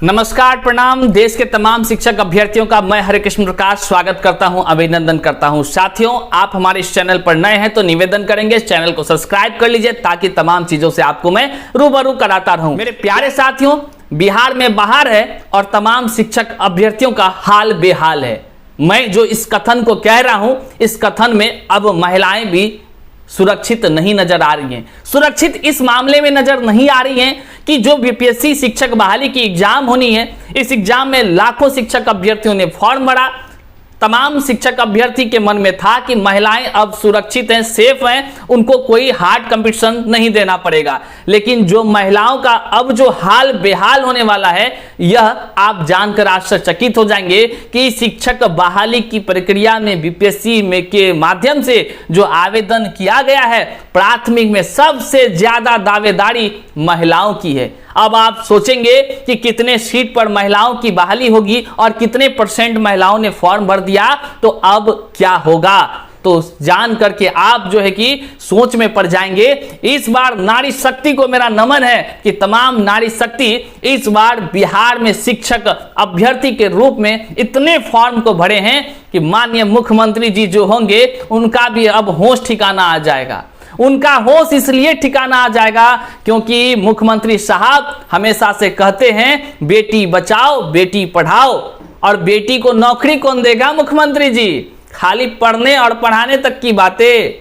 नमस्कार, प्रणाम। देश के तमाम शिक्षक अभ्यर्थियों का मैं हरिकृष्ण प्रकाश स्वागत करता हूं, अभिनंदन करता हूं। साथियों, आप हमारे इस चैनल पर नए हैं तो निवेदन करेंगे चैनल को सब्सक्राइब कर लीजिए ताकि तमाम चीजों से आपको मैं रूबरू कराता रहूं। मेरे प्यारे साथियों, बिहार में बाहर है और तमाम शिक्षक अभ्यर्थियों का हाल बेहाल है। मैं जो इस कथन को कह रहा हूं, इस कथन में अब महिलाएं भी सुरक्षित नहीं नजर आ रही हैं। सुरक्षित इस मामले में नजर नहीं आ रही हैं कि जो बीपीएससी शिक्षक बहाली की एग्जाम होनी है, इस एग्जाम में लाखों शिक्षक अभ्यर्थियों ने फॉर्म भरा। तमाम शिक्षक अभ्यर्थी के मन में था कि महिलाएं अब सुरक्षित हैं, सेफ हैं, उनको कोई हार्ड कंपटीशन नहीं देना पड़ेगा। लेकिन जो महिलाओं का अब जो हाल बेहाल होने वाला है, यह आप जानकर आश्चर्यचकित हो जाएंगे कि शिक्षक बहाली की प्रक्रिया में बीपीएससी में के माध्यम से जो आवेदन किया गया है, प्राथमिक में सबसे ज्यादा दावेदारी महिलाओं की है। अब आप सोचेंगे कि कितने सीट पर महिलाओं की बहाली होगी और कितने % महिलाओं ने फॉर्म भर दिया, तो अब क्या होगा, तो जान करके आप जो है कि सोच में पड़ जाएंगे। इस बार नारी शक्ति को मेरा नमन है कि तमाम नारी शक्ति इस बार बिहार में शिक्षक अभ्यर्थी के रूप में इतने फॉर्म को भरे हैं कि माननीय मुख्यमंत्री जी जो होंगे उनका भी अब होश ठिकाना आ जाएगा। उनका होश इसलिए ठिकाना आ जाएगा क्योंकि मुख्यमंत्री साहब हमेशा से कहते हैं बेटी बचाओ बेटी पढ़ाओ, और बेटी को नौकरी कौन देगा? मुख्यमंत्री जी। खाली पढ़ने और पढ़ाने तक की बातें,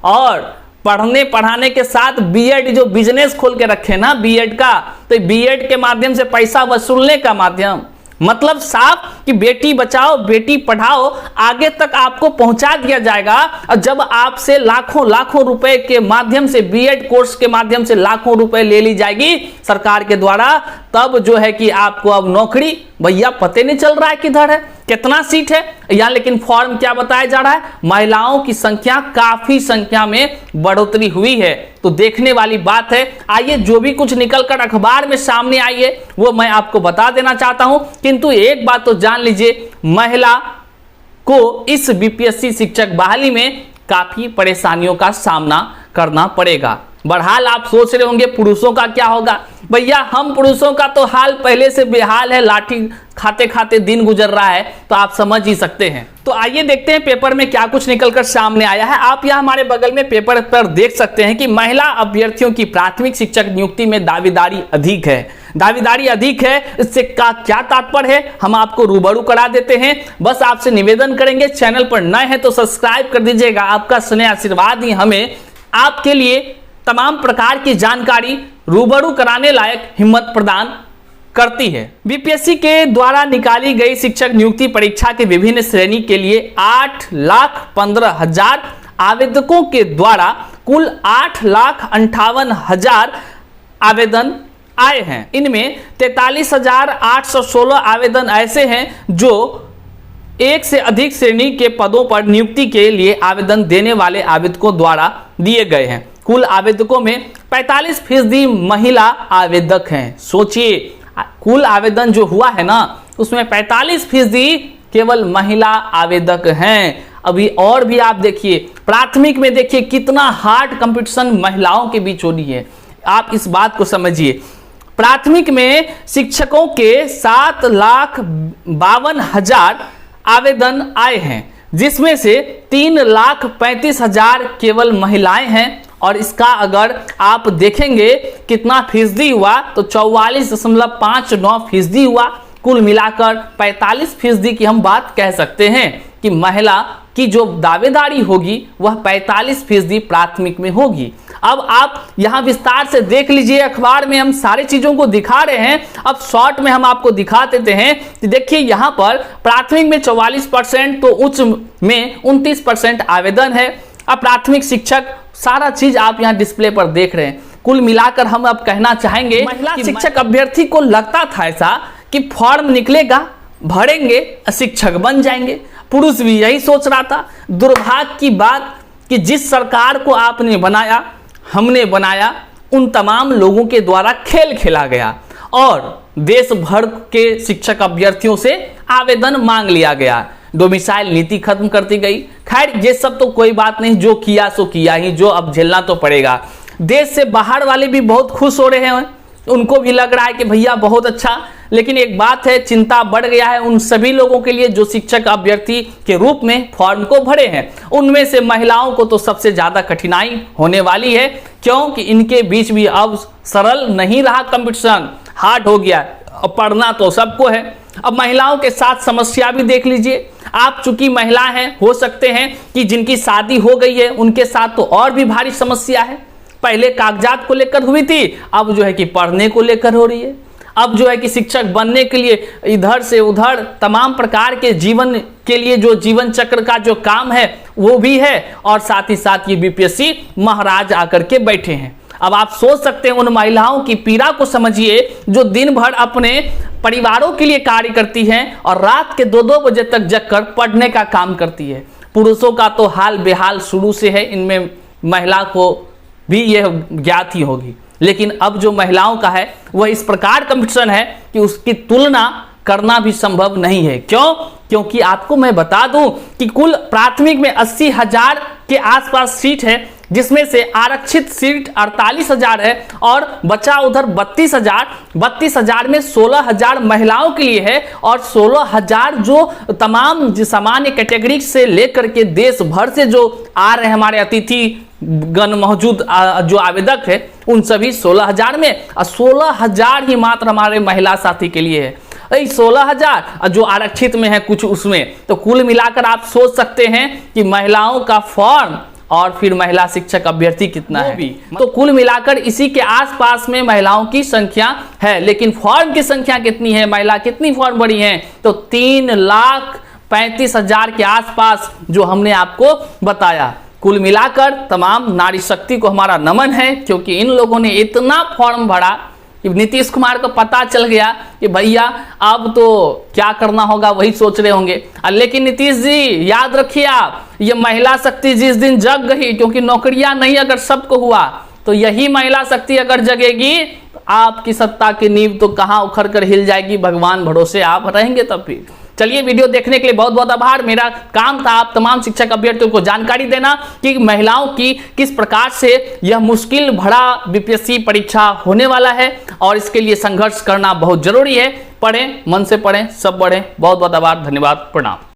और पढ़ने पढ़ाने के साथ बीएड जो बिजनेस खोल के रखे ना बीएड का, तो बीएड के माध्यम से पैसा वसूलने का माध्यम, मतलब साफ कि बेटी बचाओ बेटी पढ़ाओ आगे तक आपको पहुंचा दिया जाएगा। और जब आपसे लाखों रुपए के माध्यम से बीएड कोर्स के माध्यम से लाखों रुपए ले ली जाएगी सरकार के द्वारा, तब जो है कि आपको अब नौकरी भैया पते नहीं चल रहा है किधर है, कितना सीट है यहाँ। लेकिन फॉर्म क्या बताया जा रहा है? महिलाओं की संख्या काफी संख्या में बढ़ोतरी हुई है, तो देखने वाली बात है। आइए जो भी कुछ निकलकर अखबार में सामने आई है वो मैं आपको बता देना चाहता हूं, किंतु एक बात तो जान लीजिए, महिला को इस बीपीएससी शिक्षक बहाली में काफी परेशानियों का सामना करना पड़ेगा। बहरहाल आप सोच रहे होंगे पुरुषों का क्या होगा? भैया हम पुरुषों का तो हाल पहले से बेहाल है, लाठी खाते खाते दिन गुजर रहा है, तो आप समझ ही सकते हैं। तो आइए देखते हैं पेपर में क्या कुछ निकलकर सामने आया है। आप यहां हमारे बगल में पेपर पर देख सकते हैं कि महिला अभ्यर्थियों की प्राथमिक शिक्षक नियुक्ति में दावेदारी अधिक है। दावेदारी अधिक है, इससे का क्या तात्पर्य है हम आपको रूबरू करा देते हैं। बस आपसे निवेदन करेंगे, चैनल पर नए हैं तो सब्सक्राइब कर दीजिएगा। आपका स्नेह आशीर्वाद ही हमें आपके लिए तमाम प्रकार की जानकारी रूबरू कराने लायक हिम्मत प्रदान करती है। बीपीएससी के द्वारा निकाली गई शिक्षक नियुक्ति परीक्षा के विभिन्न श्रेणी के लिए 8,15,000 आवेदकों के द्वारा कुल 8,58,000 आवेदन आए हैं। इनमें 43,816 आवेदन ऐसे हैं जो एक से अधिक श्रेणी के पदों पर नियुक्ति के लिए आवेदन देने वाले आवेदकों द्वारा दिए गए हैं। कुल आवेदकों में 45% महिला आवेदक हैं। सोचिए, कुल आवेदन जो हुआ है ना, उसमें 45% केवल महिला आवेदक हैं। अभी और भी आप देखिए, प्राथमिक में देखिए कितना हार्ड कंपटीशन महिलाओं के बीच हो रही है। आप इस बात को समझिए, प्राथमिक में शिक्षकों के 7,52,000 आवेदन आए हैं, जिसमें से 3,35,000 केवल महिलाएं हैं। और इसका अगर आप देखेंगे कितना फीसदी हुआ, तो 44.59% हुआ। कुल मिलाकर 45% की हम बात कह सकते हैं कि महिला की जो दावेदारी होगी वह 45% प्राथमिक में होगी। अब आप यहां विस्तार से देख लीजिए, अखबार में हम सारी चीजों को दिखा रहे हैं। अब शॉर्ट में हम आपको दिखा देते हैं कि देखिए यहां पर प्राथमिक में 44%, तो उच्च में 29% आवेदन है। अब प्राथमिक शिक्षक सारा चीज आप यहां डिस्प्ले पर देख रहे हैं। कुल मिलाकर हम अब कहना चाहेंगे, महिला शिक्षक अभ्यर्थी को लगता था ऐसा कि फॉर्म निकलेगा, भरेंगे, शिक्षक बन जाएंगे। पुरुष भी यही सोच रहा था। दुर्भाग्य की बात कि जिस सरकार को आपने बनाया, हमने बनाया, उन तमाम लोगों के द्वारा खेल खेला गया और देश भर के शिक्षक अभ्यर्थियों से आवेदन मांग लिया गया। डोमिसाइल नीति खत्म करती गई। खैर ये सब तो कोई बात नहीं, जो किया सो किया ही, जो अब झेलना तो पड़ेगा। देश से बाहर वाले भी बहुत खुश हो रहे हैं उनको भी लग रहा है कि भैया बहुत अच्छा। लेकिन एक बात है, चिंता बढ़ गया है उन सभी लोगों के लिए जो शिक्षक अभ्यर्थी के रूप में फॉर्म को भरे हैं। उनमें से महिलाओं को तो सबसे ज्यादा कठिनाई होने वाली है, क्योंकि इनके बीच भी अब सरल नहीं रहा, कंपटीशन हार्ड हो गया। अब पढ़ना तो सबको है। अब महिलाओं के साथ समस्या भी देख लीजिए। आप चूंकि महिला हैं, हो सकते हैं कि जिनकी शादी हो गई है उनके साथ तो और भी भारी समस्या है। पहले कागजात को लेकर हुई थी, अब जो है कि पढ़ने को लेकर हो रही है। अब जो है कि शिक्षक बनने के लिए इधर से उधर तमाम प्रकार के जीवन के लिए जो जीवन चक्र का जो काम है वो भी है, और साथ ही साथ ये बीपीएससी महाराज आकर के बैठे हैं। अब आप सोच सकते हैं उन महिलाओं की पीड़ा को समझिए जो दिन भर अपने परिवारों के लिए कार्य करती हैं और रात के 2-2 बजे तक जगकर पढ़ने का काम करती है। पुरुषों का तो हाल बेहाल शुरू से है, इनमें महिला को भी यह ज्ञात ही होगी। लेकिन अब जो महिलाओं का है वह इस प्रकार कंपटीशन है कि उसकी तुलना करना भी संभव नहीं है। क्यों? क्योंकि आपको मैं बता दूं कि कुल प्राथमिक में 80,000 के आसपास सीट है, जिसमें से आरक्षित सीट 48,000 है और बचा उधर 32,000 में 16,000 महिलाओं के लिए है और 16,000 जो तमाम सामान्य कैटेगरी से लेकर के देश भर से जो आ रहे हैं हमारे अतिथि गण मौजूद जो आवेदक है उन सभी 16,000 में, और 16,000 ही मात्र हमारे महिला साथी के लिए है। 16,000 जो आरक्षित में है कुछ उसमें, तो कुल मिलाकर आप सोच सकते हैं कि महिलाओं का फॉर्म और फिर महिला शिक्षक अभ्यर्थी कितना है। तो कुल मिलाकर इसी के आसपास में महिलाओं की संख्या है। लेकिन फॉर्म की संख्या कितनी है, महिला कितनी फॉर्म भरी है, तो 3,35,000 के आसपास जो हमने आपको बताया। कुल मिलाकर तमाम नारी शक्ति को हमारा नमन है, क्योंकि इन लोगों ने इतना फॉर्म भरा कि नीतीश कुमार को पता चल गया कि भैया अब तो क्या करना होगा वही सोच रहे होंगे। लेकिन नीतीश जी याद रखिए आप, ये महिला शक्ति जिस दिन जग गई, क्योंकि नौकरियां नहीं अगर सबको हुआ तो यही महिला शक्ति अगर जगेगी तो आपकी सत्ता की नींव तो कहां उखड़ कर हिल जाएगी, भगवान भरोसे आप रहेंगे तब भी। चलिए, वीडियो देखने के लिए बहुत बहुत आभार। मेरा काम था आप तमाम शिक्षक अभ्यर्थियों को जानकारी देना कि महिलाओं की किस प्रकार से यह मुश्किल भरा बीपीएससी परीक्षा होने वाला है और इसके लिए संघर्ष करना बहुत जरूरी है। पढ़ें, मन से पढ़ें, सब बढ़ें। बहुत बहुत आभार, धन्यवाद, प्रणाम।